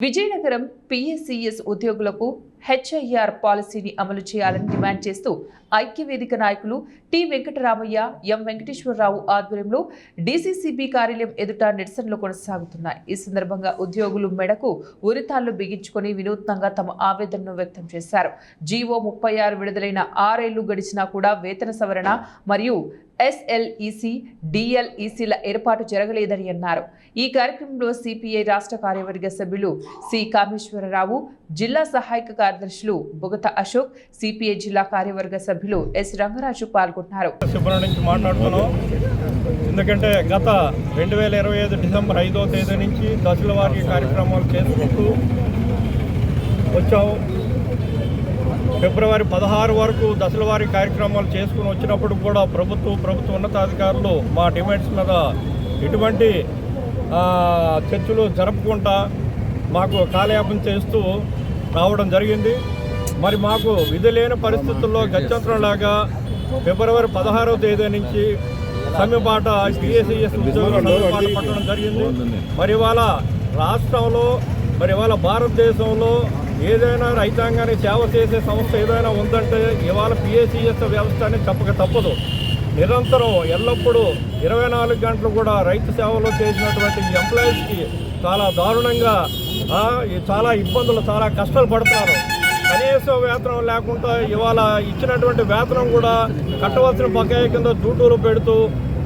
Vizianagaram PSCS ఉద్యోగులకు HIR పాలసీని అమలు చేయాలని డిమాండ్ చేస్తూ ఐక్యవేదిక నాయకులు టి వెంకటరామయ్య, ఎం వెంకటేశ్వరరావు ఆధ్వర్యంలో డీసీసీబీ కార్యాలయం ఎదుట నిరసనలు కొనసాగుతున్నాయి. ఈ సందర్భంగా ఉద్యోగులు మెడకు ఉరితాళ్లు బిగించుకొని వినూత్నంగా తమ ఆవేదనను వ్యక్తం చేశారు. జీవో 36 విడుదలైన 6 ఏళ్లు గడిచినా కూడా వేతన సవరణ మరియు ఎస్ఎల్ఈసీ, డిఎల్ఈసీల ఏర్పాటు జరగలేదని అన్నారు. ఈ కార్యక్రమంలో సిపిఐ రాష్ట్ర కార్యవర్గ సభ్యులు సి కామేశ్వరరావు, జిల్లా సహాయక కార్యదర్శులు బుగత అశోక్, సిపిఐ జిల్లా కార్యవర్గ సభ్యులు ఎస్ రంగరాజు పాల్గొన్నారు. ఎందుకంటే గత 2025 డిసెంబర్ 5వ తేదీ నుంచి దశల వారీ కార్యక్రమాలు చేసుకుంటూ వచ్చాము. ఫిబ్రవరి 16 వరకు దశల వారీ కార్యక్రమాలు చేసుకుని వచ్చినప్పుడు కూడా ప్రభుత్వ ఉన్నతాధికారులు మా డిమాండ్స్ మీద ఎటువంటి చర్చలు జరుపుకుంటా మాకు కాలయాపన చేస్తూ రావడం జరిగింది. మరి మాకు విధి లేని పరిస్థితుల్లో గత్యంతరంలాగా ఫిబ్రవరి 16వ తేదీ నుంచి సమ్మెబాట పిఎస్సిఎస్ ఉద్యోగులు పట్టడం జరిగింది. మరి ఇవాళ రాష్ట్రంలో ఇవాళ భారతదేశంలో ఏదైనా రైతాంగానికి సేవ చేసే సంస్థ ఏదైనా ఉందంటే ఇవాళ పిఎస్సిఎస్ వ్యవస్థ అని చెప్పక తప్పదు. నిరంతరం ఎల్లప్పుడూ 24 గంటలు కూడా రైతు సేవలో చేసినటువంటి ఎంప్లాయీస్కి చాలా దారుణంగా చాలా ఇబ్బందులు, చాలా కష్టాలు పడుతున్నారు. కనీస వేతనం లేకుండా ఇవాళ ఇచ్చినటువంటి వేతనం కూడా కట్టవలసిన బకాయి కింద జూటూరు పెడుతూ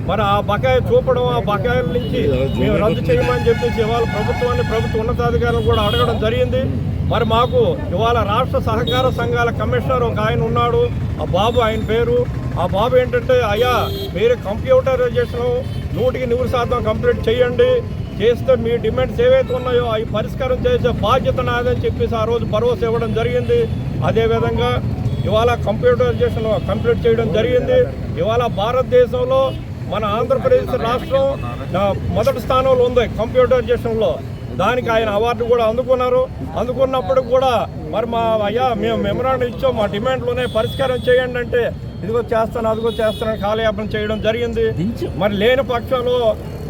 మరి ఆ బకాయి చూపడం, ఆ బకాయిల నుంచి మేము రద్దు చేయమని చెప్పేసి ఇవాళ ప్రభుత్వ ఉన్నతాధికారులు కూడా అడగడం జరిగింది. మరి మాకు ఇవాళ రాష్ట్ర సహకార సంఘాల కమిషనర్ ఒక ఆయన ఉన్నాడు, ఆ బాబు ఆయన పేరు. ఆ బాబు ఏంటంటే, అయ్యా మీరు కంప్యూటరైజేషన్ 100% కంప్లీట్ చేయండి, చేస్తే మీ డిమాండ్స్ ఏవైతే ఉన్నాయో అవి పరిష్కారం చేసే బాధ్యత నాదని చెప్పేసి ఆ రోజు భరోసా ఇవ్వడం జరిగింది. అదేవిధంగా ఇవాళ కంప్యూటరైజేషన్ కంప్లీట్ చేయడం జరిగింది. ఇవాళ భారతదేశంలో మన ఆంధ్రప్రదేశ్ రాష్ట్రం మొదటి స్థానంలో ఉంది కంప్యూటరైజేషన్లో. దానికి ఆయన అవార్డు కూడా అందుకున్నప్పుడు కూడా మరి మేము మెమరాండం ఇచ్చాం, మా డిమాండ్లోనే పరిష్కారం చేయండి అంటే ఇదిగో చేస్తాను అదిగో చేస్తానని కాలయాపన చేయడం జరిగింది. మరి లేని పక్షంలో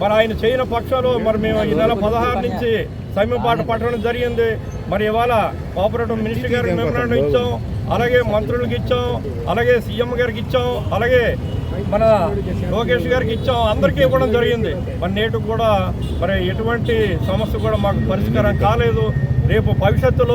మరి ఆయన చేయని పక్షంలో మరి మేము ఈ నెల 16 నుంచి సమ్మెబాట పట్టడం జరిగింది. మరి ఇవాళ కోఆపరేటివ్ మినిస్టర్ గారికి మెమరాండం ఇచ్చాం, అలాగే మంత్రులకు ఇచ్చాం, అలాగే సీఎం గారికి ఇచ్చాం, అలాగే మన లోకేష్ గారికి ఇచ్చాం, అందరికీ ఇవ్వడం జరిగింది. మరి నేటికి కూడా మరి ఎటువంటి సమస్య కూడా మాకు పరిష్కారం కాలేదు. రేపు భవిష్యత్తులో